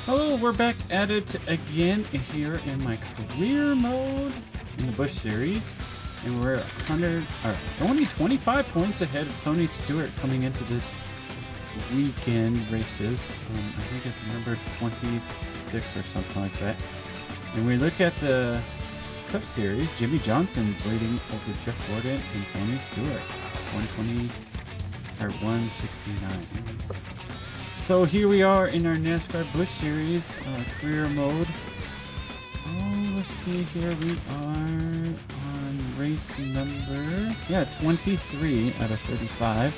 Hello, we're back at it again here in my career mode in the Busch Series. And we're only 25 points ahead of Tony Stewart coming into this weekend races. I think it's number 26 or something like that. And we look at the Cup Series, Jimmie Johnson's leading over Jeff Gordon and Tony Stewart, 169. So here we are in our NASCAR Busch Series career mode. Oh, let's see here. We are on race number 23 out of 35.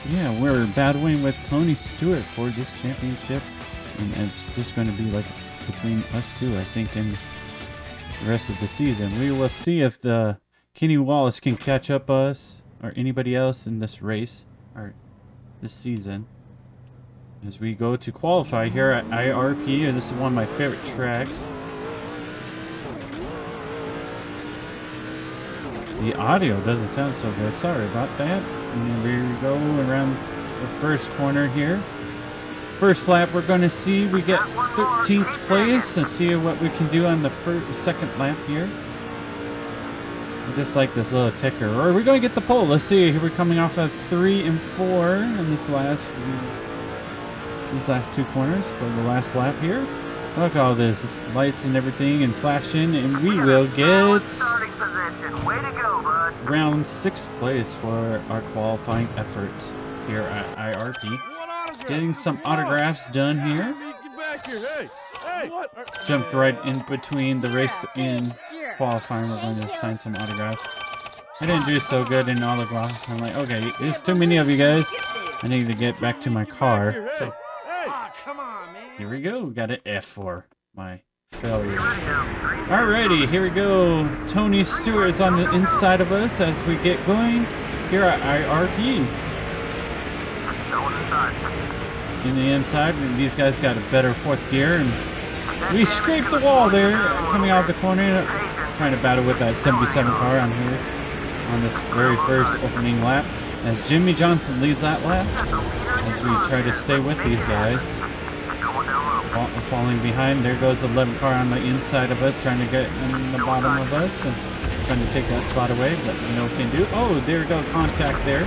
Yeah, we're battling with Tony Stewart for this championship, and it's just going to be like between us two, I think, in the rest of the season. We will see if the Kenny Wallace can catch up us or anybody else in this race or this season as we go to qualify here at IRP. And this is one of my favorite tracks. The audio doesn't sound so good, sorry about that. And we go around the first corner here. First lap, we're going to see we get 13th place and see what we can do on the second lap here. I just like this little ticker. Or are we going to get the pole? Let's see. Here we're coming off of 3 and 4 in these last two corners for the last lap here. Look at all this lights and everything and flashing, and we will get round 6th place for our qualifying effort here at IRP. Getting some autographs done here. Jumped right in between the race and qualifying. We're going to sign some autographs. I didn't do so good in autographs. I'm like, okay, there's too many of you guys. I need to get back to my car. So, here we go. We got an F for my failure. Alrighty, here we go. Tony Stewart is on the inside of us as we get going here at IRP. In the inside, and these guys got a better 4th gear, and we scraped the wall there coming out of the corner, trying to battle with that 77 car on here on this very first opening lap as Jimmie Johnson leads that lap as we try to stay with these guys. Falling behind, there goes the 11 car on the inside of us, trying to get in the bottom of us and trying to take that spot away, but no can do. Oh, there we go, contact there.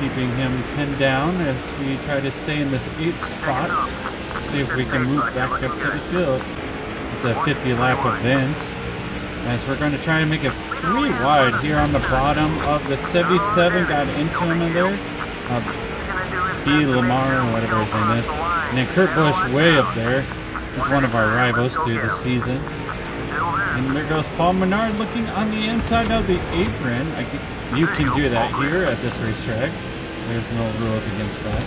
Keeping him pinned down as we try to stay in this 8th spot. See if we can move back up to the field. It's a 50 lap event. As we're going to try and make it 3 wide here on the bottom of the 77. Got into him in there. B. Lamar, or whatever his name is. And then Kurt Busch way up there. He's one of our rivals through the season. And there goes Paul Menard looking on the inside of the apron. You can do that here at this racetrack. There's no rules against that.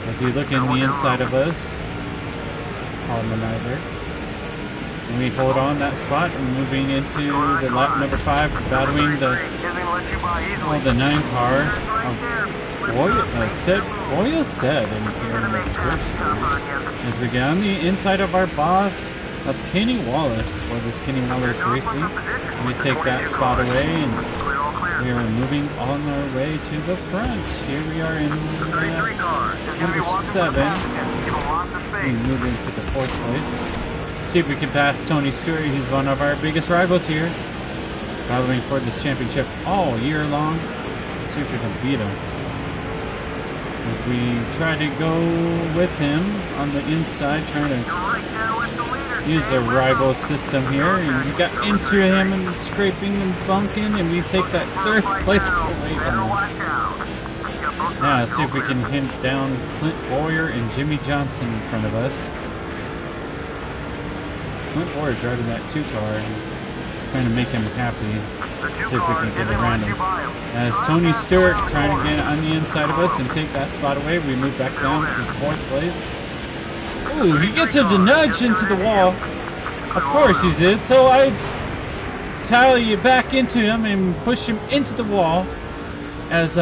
As you look in the inside of us, Paul Menard there. And we hold on that spot and moving into the lap number 5, battling the 9 car of Oil Said in here in the first series. As we get on the inside of our boss of Kenny Wallace for this Kenny Wallace Racing. We take that spot away and we are moving on our way to the front. Here we are in number 7. We move into the 4th place. See if we can pass Tony Stewart. He's one of our biggest rivals here. Battling for this championship all year long. Let's see if we can beat him. As we try to go with him on the inside, trying to use a rival system here, and we got into him and scraping and bunking, and we take that 3rd place away from him. Now let's see if we can hint down Clint Bowyer and Jimmie Johnson in front of us. Clint Bowyer driving that 2 car, trying to make him happy. See if we can get around him. As Tony Stewart trying to get on the inside of us and take that spot away, we move back down to 4th place. Ooh, he gets him to nudge into the wall. Of course he did. So I tally back into him and push him into the wall as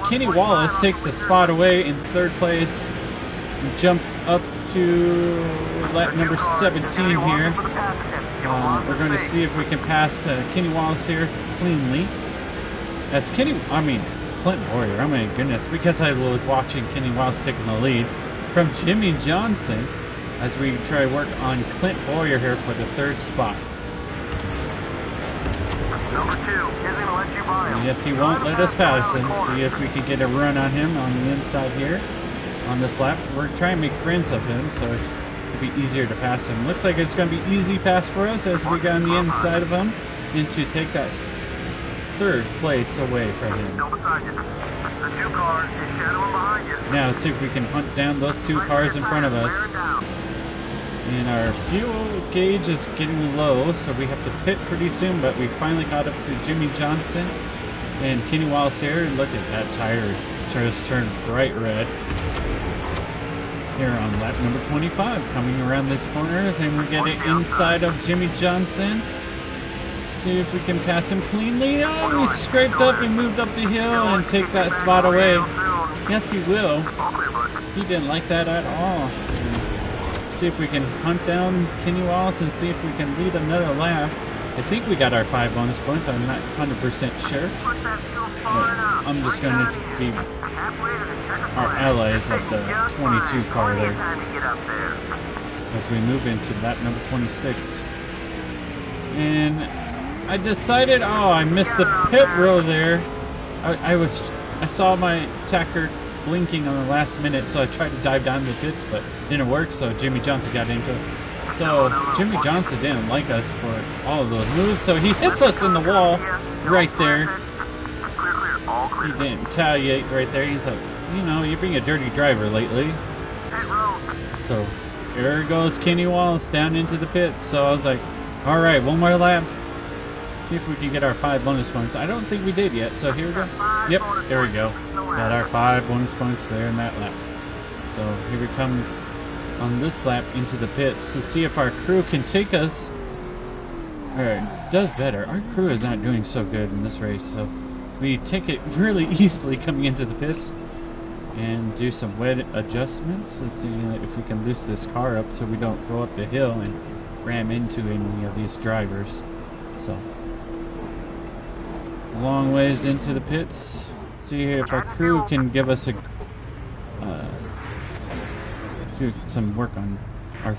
Kenny Wallace takes the spot away in 3rd place. We jump up to lap number 17 here. We're going to see if we can pass Kenny Wallace here cleanly. As Clint Clint Boyer. Oh my goodness, because I was watching Kenny Wallace taking the lead from Jimmy Johnson as we try to work on Clint Boyer here for the 3rd spot. Number 2 isn't gonna let you by him. Yes, he won't let us pass him. See if we can get a run on him on the inside here on this lap. We're trying to make friends of him, so it'll be easier to pass him. Looks like it's going to be easy pass for us as we get on the inside of him and to take that 3rd place away from him. Still beside you. The 2 car is shadowing behind you. Now see if we can hunt down those 2 cars in front of us. And our fuel gauge is getting low, so we have to pit pretty soon, but we finally caught up to Jimmy Johnson and Kenny Wallace here. And look at that tire just turned bright red. Here on lap number 25, coming around this corner, and we get it inside of Jimmy Johnson. See if we can pass him cleanly. Oh, we scraped up and moved up the hill and take that spot away. Yes, he will. He didn't like that at all. See if we can hunt down Kenny Wallace and see if we can lead another lap. I think we got our 5 bonus points. I'm not 100% sure. But I'm just going to be our allies of the 22 car there as we move into lap number 26. And I decided, oh, I missed the pit row there. I saw my tacker blinking on the last minute, so I tried to dive down the pits, but it didn't work, so Jimmy Johnson got into it. So Jimmy Johnson didn't like us for all of those moves, so he hits us in the wall right there. He didn't retaliate right there. He's like, you know, you're being a dirty driver lately. So there goes Kenny Wallace down into the pit. So I was like, all right, 1 more lap. See if we can get our 5 bonus points. I don't think we did yet, so here we go. Yep, there we go. Got our 5 bonus points there in that lap. So here we come on this lap into the pits to see if our crew can take us, or does better. Our crew is not doing so good in this race, so we take it really easily coming into the pits and do some wet adjustments to see if we can loose this car up so we don't go up the hill and ram into any of these drivers. So long ways into the pits. See if our crew can give us a do some work on our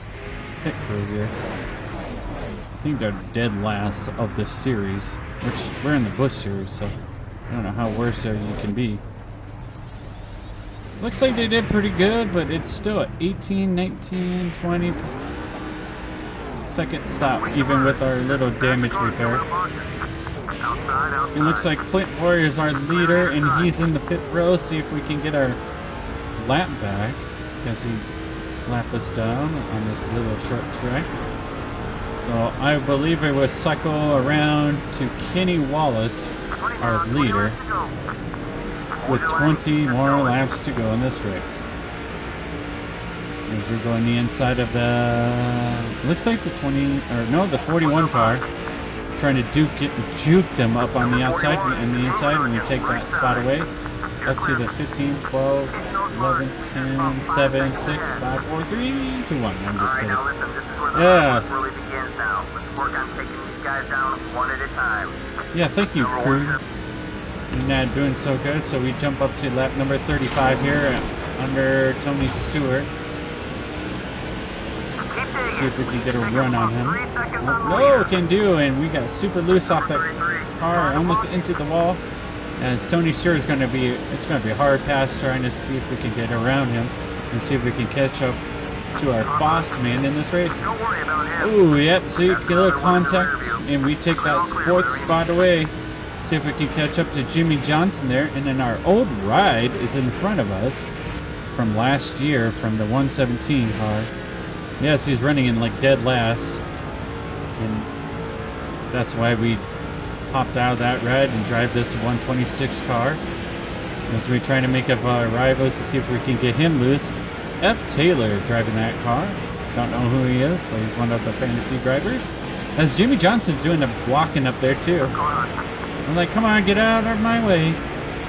pit crew here. I think they're dead last of this series, which we're in the Busch series, so I don't know how worse you can be. Looks like they did pretty good, but it's still at 18, 19, 20 second stop, even with our little damage repair. It looks like Clint Boyer is our leader, and he's in the pit row. See if we can get our lap back, because he lapped us down on this little short track. So I believe it will cycle around to Kenny Wallace, our leader, with 20 more laps to go in this race. As we go on the inside of the, looks like the 41 car. Trying to juke them up on the outside and the inside, and we take that spot away up to the 15, 12, 11, 10, 7, 6, 5, 4, 3, 2, 1. I'm just kidding. Yeah. Yeah, thank you, crew. You're not doing so good, so we jump up to lap number 35 here under Tony Stewart. See if we can get a run on him. Oh, no, can do, and we got super loose off that car, almost into the wall. As Tony Stewart is going to be, it's going to be a hard pass trying to see if we can get around him and see if we can catch up to our boss man in this race. Ooh, yep, see, a little contact, and we take that 4th spot away. See if we can catch up to Jimmy Johnson there, and then our old ride is in front of us from last year from the 117 car. Yes, he's running in like dead last, and that's why we hopped out of that ride and drive this 126 car as we try to make up our rivals to see if we can get him loose. F. Taylor driving that car. Don't know who he is, but he's one of the fantasy drivers. As Jimmy Johnson's doing the blocking up there too. I'm like, come on, get out of my way.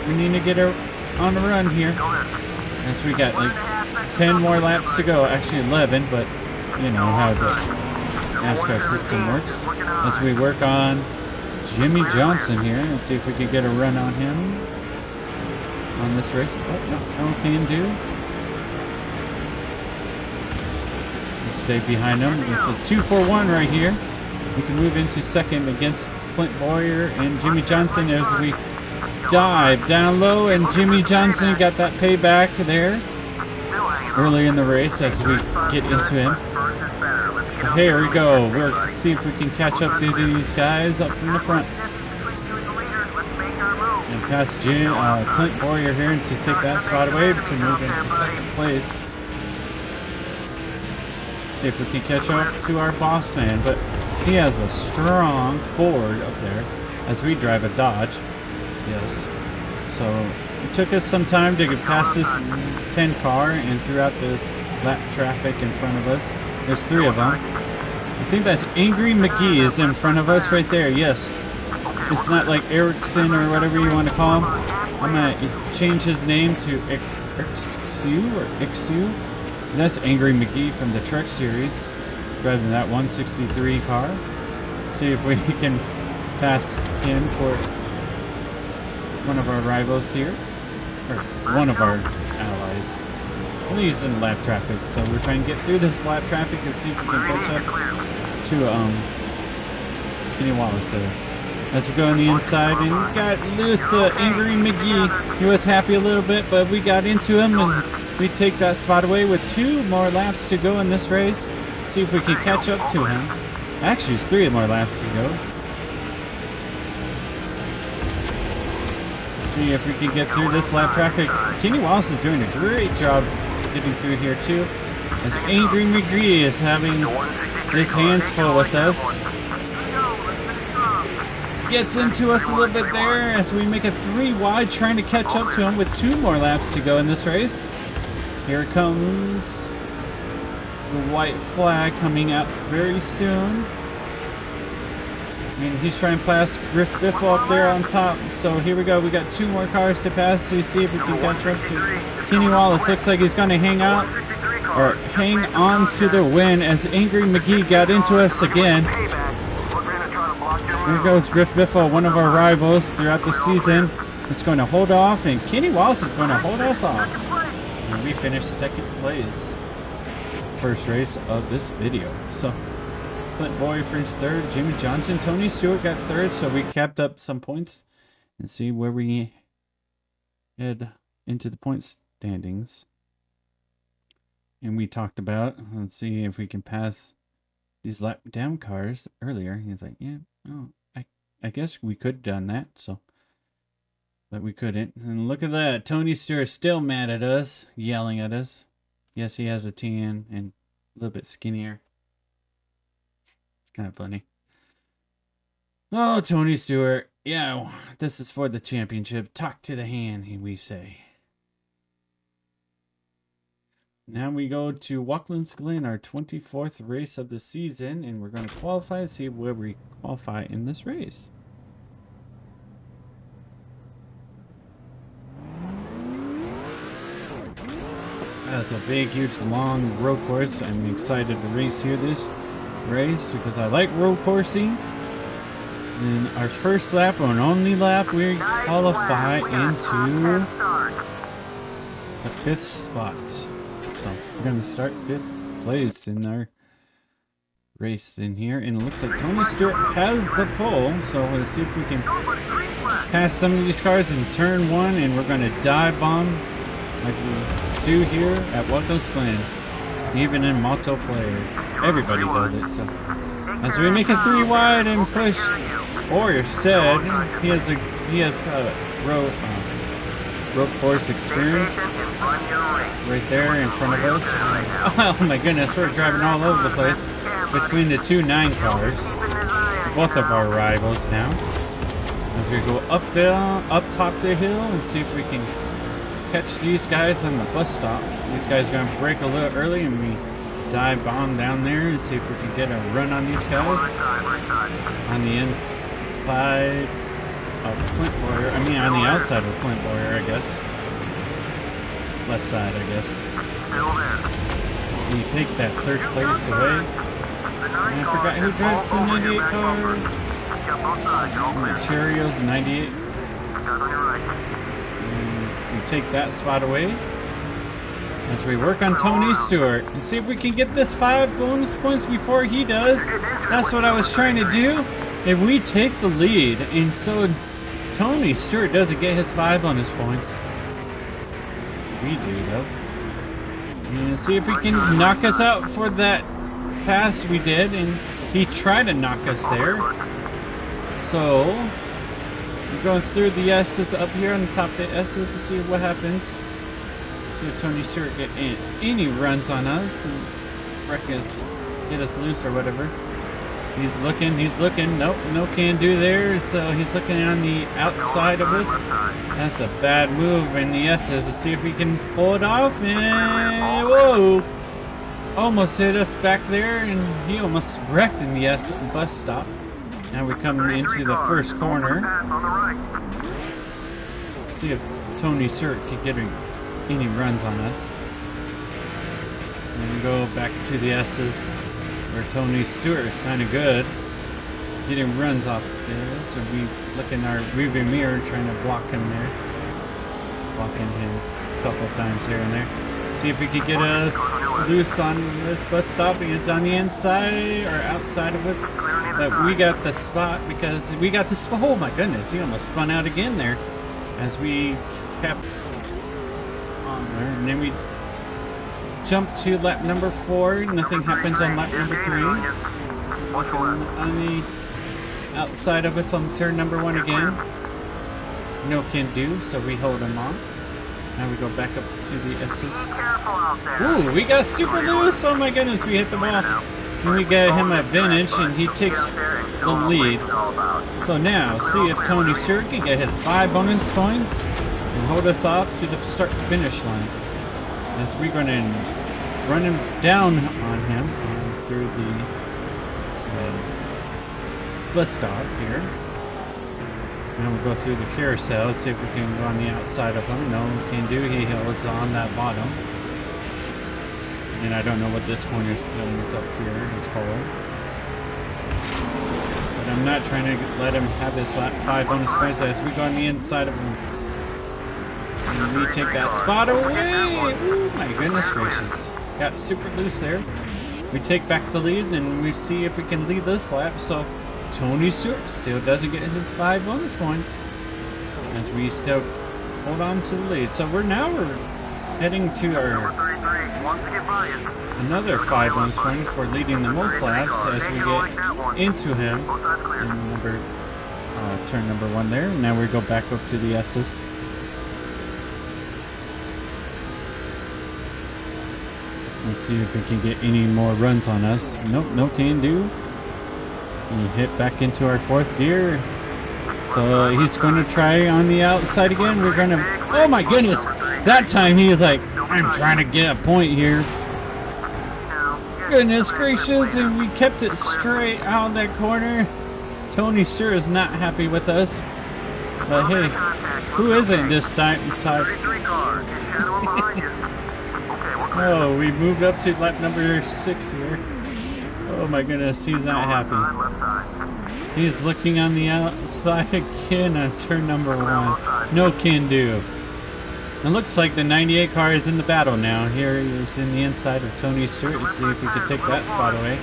We need to get her on the run here. As we got like 10 more laps to go, actually 11, but you know how the NASCAR system works. As we work on Jimmy Johnson here and see if we can get a run on him. on this race. Oh, no can do. Let's stay behind him. It's a 2-4-1 right here. We can move into second against Clint Boyer and Jimmy Johnson as we dive down low, and Jimmy Johnson got that payback there early in the race as we get into him. But here we go. We'll see if we can catch up to these guys up in the front. And pass Clint Boyer here to take that spot away to move into second place. See if we can catch up to our boss man, but he has a strong Ford up there as we drive a Dodge. Yes. So it took us some time to get past this 10 car and throughout this lap traffic in front of us. There's 3 of them. I think that's Angry McGee is in front of us right there. Yes. It's not like Erickson or whatever you want to call him. I'm going to change his name to Ixu. That's Angry McGee from the Truck Series. Driving that 163 car. See if we can pass him for one of our rivals here. Or one of our allies. Well, he's in lap traffic, so we're trying to get through this lap traffic and see if we can catch up to Kenny Wallace there. As we go on the inside and got loose to Angry McGee. He was happy a little bit, but we got into him and we take that spot away with 2 more laps to go in this race. See if we can catch up to him. Actually, it's 3 more laps to go. See if we can get through this lap traffic. Kenny Wallace is doing a great job getting through here too. As Angry McGee is having his hands full with us. Gets into us a little bit there as we make it 3 wide, trying to catch up to him with 2 more laps to go in this race. Here comes the white flag coming out very soon. And he's trying to pass Griff Biffle up there on top. So here we go. We got 2 more cars to pass to see if we can catch up to Kenny Wallace. Looks like he's going to hang out or hang on to the win as Angry McGee got into us again. Here goes Griff Biffle, one of our rivals throughout the season. It's going to hold off, and Kenny Wallace is going to hold us off. And we finished second place. First race of this video. So Clint Boyer finished third. Jimmy Johnson, Tony Stewart got third. So we kept up some points and see where we head into the point standings. And we talked about, let's see if we can pass these lap down cars earlier. He's like, yeah, oh, I guess we could have done that. So, but we couldn't. And look at that. Tony Stewart still mad at us, yelling at us. Yes, he has a tan and a little bit skinnier. It's kind of funny. Oh, Tony Stewart. Yeah, this is for the championship. Talk to the hand, we say. Now we go to Watkins Glen, our 24th race of the season, and we're going to qualify and see where we qualify in this race. That's a big, huge, long road course. I'm excited to race here this race because I like road coursing. And our first lap, or an only lap, we qualify into the 5th spot. So we're going to start 5th place in our race in here. And it looks like Tony Stewart has the pole. So let's see if we can pass some of these cars in turn 1. And we're going to dive bomb like we do here at Watkins Glen. Even in multiplayer. Everybody does it. So as we make it 3 wide and push, Boyer said he has road course experience right there in front of us. Oh my goodness, we're driving all over the place between the 2 9 cars, both of our rivals now. As we go up top the hill and see if we can catch these guys on the bus stop. These guys are going to break a little early, and we dive bomb down there and see if we can get a run on these guys on the inside of Clint Boyer. I mean, on the outside of Clint Boyer, I guess. Left side, I guess. We take that 3rd place away. And I forgot who drives the 98 car. Cheerios 98. And we take that spot away. As we work on Tony Stewart and see if we can get this 5 bonus points before he does. That's what I was trying to do. If we take the lead and so Tony Stewart doesn't get his 5 bonus points. We do though. And see if he can knock us out for that pass we did, and he tried to knock us there. So we're going through the S's up here on the top of the S's to see what happens. See if Tony Stewart get any runs on us and wreck us, get us loose or whatever. He's looking. Nope, no can do there. So he's looking on the outside of us. That's a bad move in the S's. Let's see if we can pull it off. And whoa! Almost hit us back there, and he almost wrecked in the S bus stop. Now we come into the first corner. See if Tony Stewart can get any runs on us. And we go back to the S's, where Tony Stewart is kind of good, getting runs off there. So we look in our rearview mirror trying to block him there. Blocking him a couple times here and there. See if we could get us loose on this bus stop. It's on the inside or outside of us. But we got the spot because we got the spot. Oh my goodness, he almost spun out again there. As we kept on there. And then we jump to lap number 4. Nothing happens on lap number 3. Looking on the outside of us on turn number 1 again. No can do, so we hold him on. Now we go back up to the S's. Ooh, we got super loose! Oh my goodness, we hit the wall. And we get him advantage, and he takes the lead. So now, see if Tony Stewart can get his 5 bonus points and hold us off to the start-finish line. As we're going to run him down on him through the bus stop here. Now we go through the carousel, see if we can go on the outside of him. No, we can do. He holds on that bottom. And I don't know what this corner is up here. It's called. But I'm not trying to let him have his 5 bonus points as we go on the inside of him. And we take that spot away. Ooh, my goodness gracious. Got super loose there. We take back the lead and we see if we can lead this lap. So Tony Stewart still doesn't get his 5 bonus points as we still hold on to the lead. So we're heading to our another 5 bonus point for leading the most laps as we get into him in turn number 1 there. Now we go back up to the S's. Let's see if we can get any more runs on us. Nope, no can do. We hit back into our 4th gear. So he's going to try on the outside again. We're going to... Oh my goodness! That time he was like, I'm trying to get a point here. Goodness gracious, and we kept it straight out of that corner. Tony Stewart is not happy with us. But hey, who isn't this time? Oh, we moved up to lap number 6 here. Oh my goodness, he's not happy. He's looking on the outside again on turn number 1. No can do. It looks like the 98 car is in the battle now. Here he is in the inside of Tony Stewart. Let's see if we can take that spot away.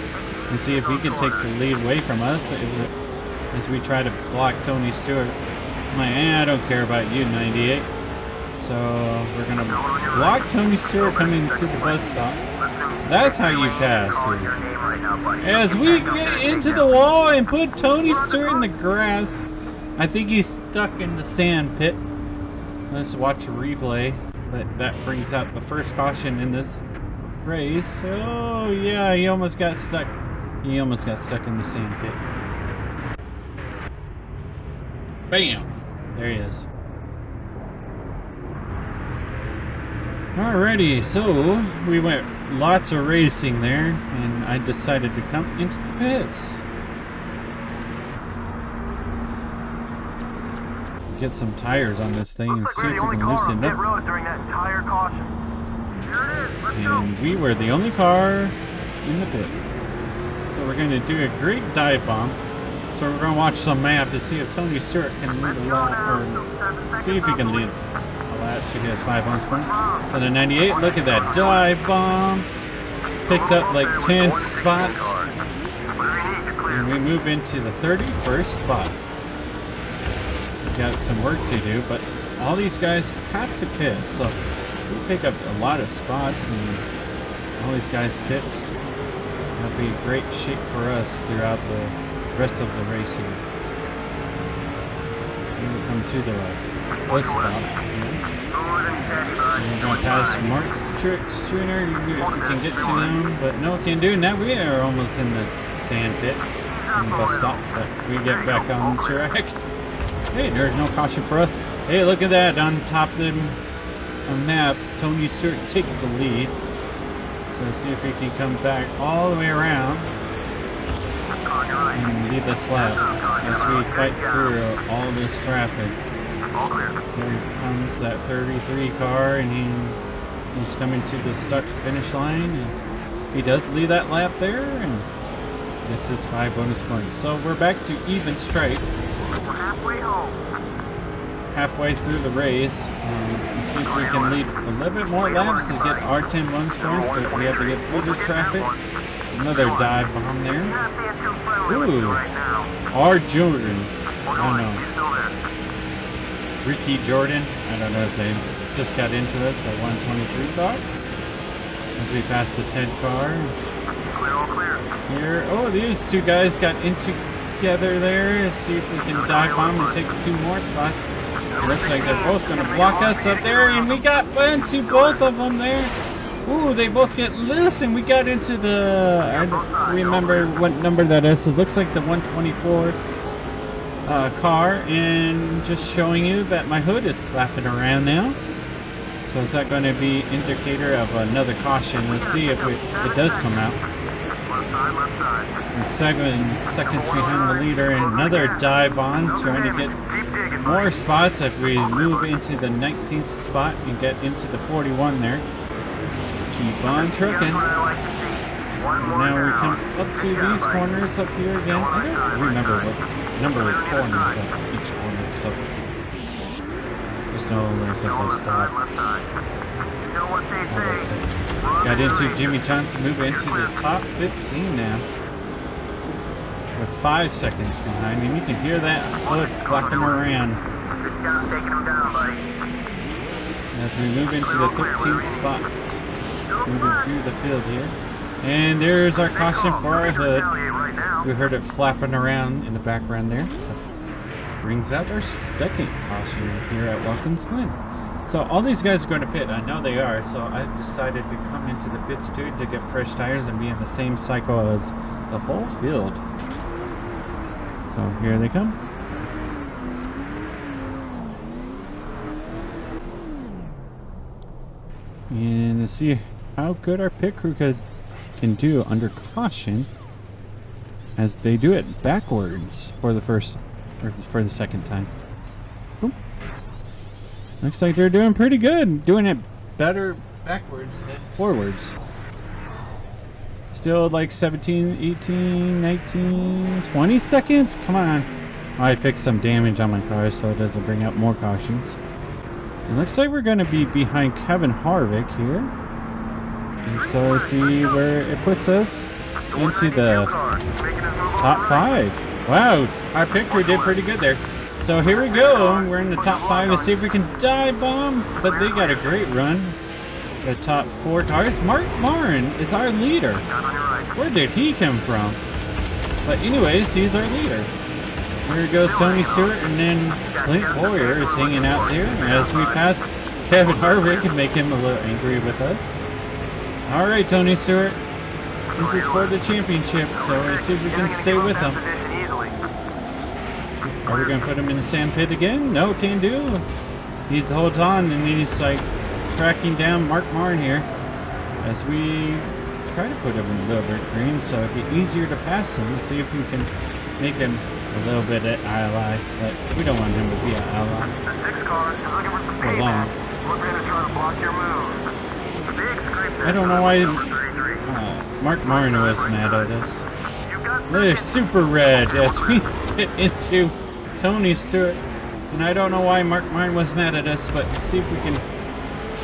And see if he can take the lead away from us as we try to block Tony Stewart. I'm like, I don't care about you, 98. So we're going to block Tony Stewart coming to the bus stop. That's how you pass here. As we get into the wall and put Tony Stewart in the grass. I think he's stuck in the sand pit. Let's watch a replay. But that brings out the first caution in this race. Oh yeah, he almost got stuck. He almost got stuck in the sand pit. Bam! There he is. Alrighty, so we went lots of racing there, and I decided to come into the pits. Get some tires on this thing and see if we can loosen it up. And we were the only car in the pit. So we're going to do a great dive bomb. So we're going to watch some map to see if Tony Stewart can lead a lap, or see if he can lead a lap lap, took his 5 bonus points. So the 98, look at that dive bomb. Picked up like 10 spots. And we move into the 31st spot. We got some work to do, but all these guys have to pit. So we pick up a lot of spots and all these guys pits. That'll be great shape for us throughout the rest of the race here. And we come to the bus stop here. We're going to pass Mark Stringer if we can get to them, but no can do. Now we are almost in the sand pit on the bus stop, but we get back on track. Hey, there's no caution for us. Hey, look at that on top of the map. Tony Stewart take the lead. So let's see if we can come back all the way around and lead this lap as we fight through all this traffic. Here comes that 33 car, and he's coming to the start-finish line. And he does lead that lap there, and gets his 5 bonus points. So we're back to even straight. We're halfway home. Halfway through the race. Let's see if we can lead a little bit more laps to get our 10 bonus points, but we have to get through this traffic. Another dive bomb there. Ooh, R. Jordan. I don't know. Ricky Jordan. I don't know his name. Just got into us, that 123 car. As we pass the 10 car. Here. Oh, these two guys got into together there. Let's see if we can dive bomb and take 2 more spots. Looks like they're both going to block us up there, and we got into both of them there. Ooh, they both get loose, and we got into the, I don't remember what number that is. It looks like the 124 car, and just showing you that my hood is flapping around now. So is that going to be indicator of another caution? Let's see if it does come out. We're 7 seconds behind the leader, and another dive bomb trying to get more spots if we move into the 19th spot and get into the 41 there. Keep on trucking. And now we come up to these corners up here again. I don't remember what number of corners of each corner, so just know where people stop. Got into Jimmy Johnson, move into the top 15 now. With 5 seconds behind, and you can hear that hood flapping around as we move into the 13th spot, moving through the field here. And there's our caution for our hood. We heard it flapping around in the background there, so brings out our second caution here at Watkins Glen. So all these guys are going to pit. I know they are, so I decided to come into the pits too to get fresh tires and be in the same cycle as the whole field. So here they come. And let's see how good our pit crew can do under caution as they do it backwards for the first, or for the second time. Boom. Looks like they're doing pretty good. Doing it better backwards than forwards. Still like 17, 18, 19, 20 seconds? Come on. I fixed some damage on my car so it doesn't bring up more cautions. It looks like we're going to be behind Kevin Harvick here. And so let's see where it puts us into the top 5. Wow, our pit crew did pretty good there. So here we go. We're in the top 5. Let's see if we can dive bomb. But they got a great run. The top 4 cars. Mark Marin is our leader. Where did he come from? But anyways, he's our leader. Here goes Tony Stewart, and then Clint Boyer is hanging out there as we pass Kevin Harvick and make him a little angry with us. All right, Tony Stewart. This is for the championship, so let's see if we can stay with him. Are we going to put him in the sand pit again? No, can't do. Needs to hold on, and he's like tracking down Mark Marin here as we try to put him in a little bit green so it'd be easier to pass him. Let's see if we can make him a little bit of ally, but we don't want him to be an ally for long. I don't know why Mark Marin was mad at us. They're super red as we get into Tony Stewart. And I don't know why Mark Martin was mad at us, but see if we can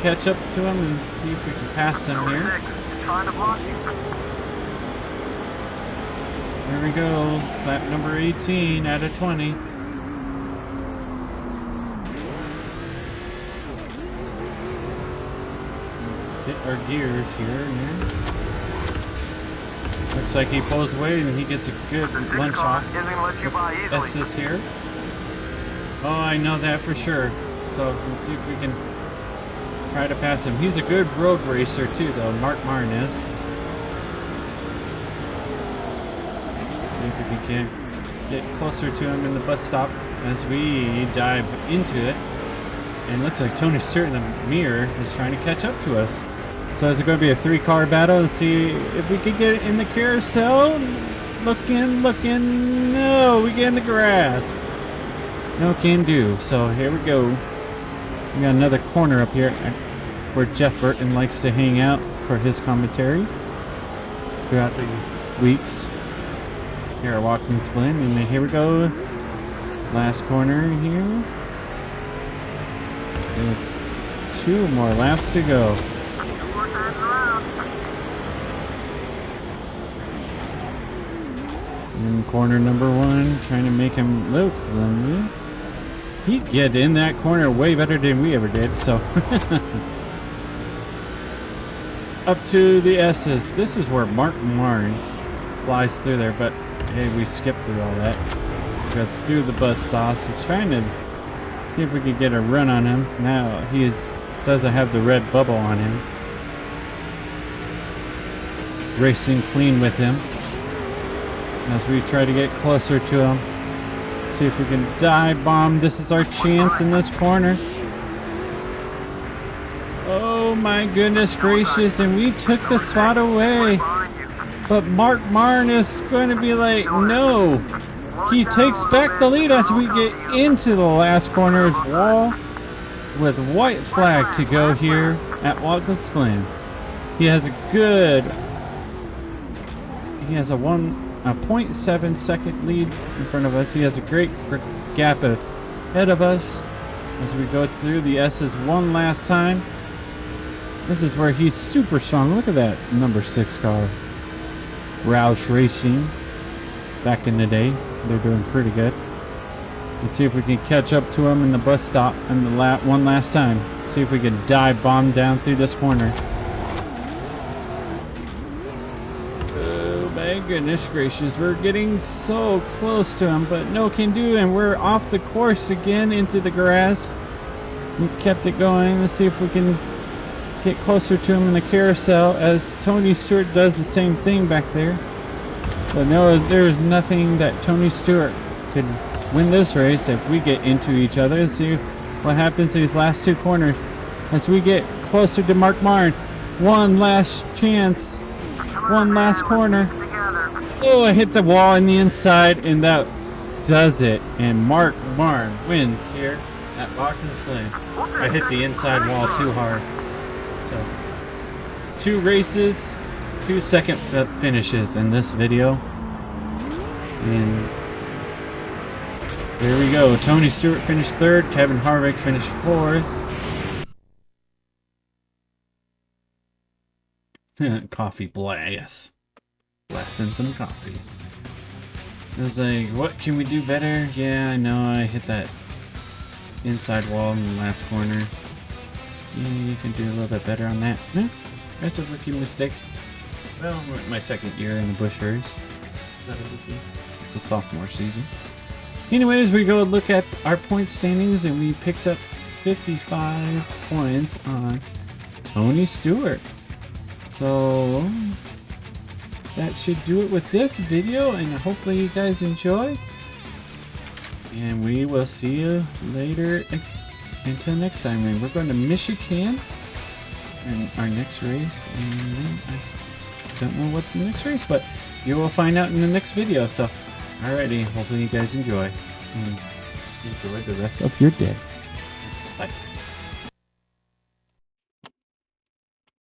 catch up to him and see if we can pass him Number here. 6 is trying to block you. Here we go. Lap number 18 out of 20. Hit our gears here. Looks like he pulls away and he gets a good The 6 lunch car off. isn't going to let you by easily. Assist here. Oh, I know that for sure. So let's see if we can try to pass him. He's a good road racer too, though. Mark Martin is. Let's see if we can get closer to him in the bus stop as we dive into it. And looks like Tony Stewart in the mirror is trying to catch up to us. So is it going to be a 3-car battle? Let's see if we can get in the carousel. Looking. No, we get in the grass. No can do. So here we go. We got another corner up here where Jeff Burton likes to hang out for his commentary throughout the weeks here at Watkins Glen. And then here we go. Last corner here. With 2 more laps to go. 2 more times around. In corner number 1, trying to make him live friendly. He'd get in that corner way better than we ever did, so. Up to the S's. This is where Mark Martin flies through there, but hey, we skipped through all that. Go through the bus stops. He's trying to see if we could get a run on him. Now he doesn't have the red bubble on him. Racing clean with him as we try to get closer to him. See if we can dive bomb. This is our chance in this corner. Oh my goodness gracious, and we took the spot away. Behind you. But Mark Martin is going to be like, no. He takes back the lead as we get into the last corner's wall with white flag to go here at Watkins Glen. He has a 0.7 second lead in front of us. He has a great gap ahead of us as we go through the S's one last time. This is where he's super strong. Look at that number 6 car. Roush Racing. Back in the day, they're doing pretty good. Let's see if we can catch up to him in the bus stop and the one last time. See if we can dive bomb down through this corner. Oh my goodness gracious, we're getting so close to him, but no can do, and we're off the course again into the grass. We kept it going. Let's see if we can get closer to him in the carousel as Tony Stewart does the same thing back there. But no, there's nothing that Tony Stewart could win this race if we get into each other. Let's see what happens in these last 2 corners as we get closer to Mark Martin. One last chance. One last corner. Oh, I hit the wall on the inside, and that does it. And Mark Martin wins here at Watkins Glen. I hit the inside wall too hard. So, 2 races, 2 second finishes in this video. And there we go. Tony Stewart finished 3rd. Kevin Harvick finished 4th. Coffee blast. Blast in some coffee. It was like, what can we do better? Yeah, I know I hit that inside wall in the last corner. Yeah, you can do a little bit better on that. No, that's a rookie mistake. Well, my 2nd year in the Busch Series. Is that a rookie? It's a sophomore season. Anyways, we go look at our point standings, and we picked up 55 points on Tony Stewart. So that should do it with this video, and hopefully you guys enjoy. And we will see you later. Until next time, man. We're going to Michigan in our next race, and then I don't know what the next race, but you will find out in the next video. So, alrighty, hopefully you guys enjoy, and enjoy the rest of your day. Bye.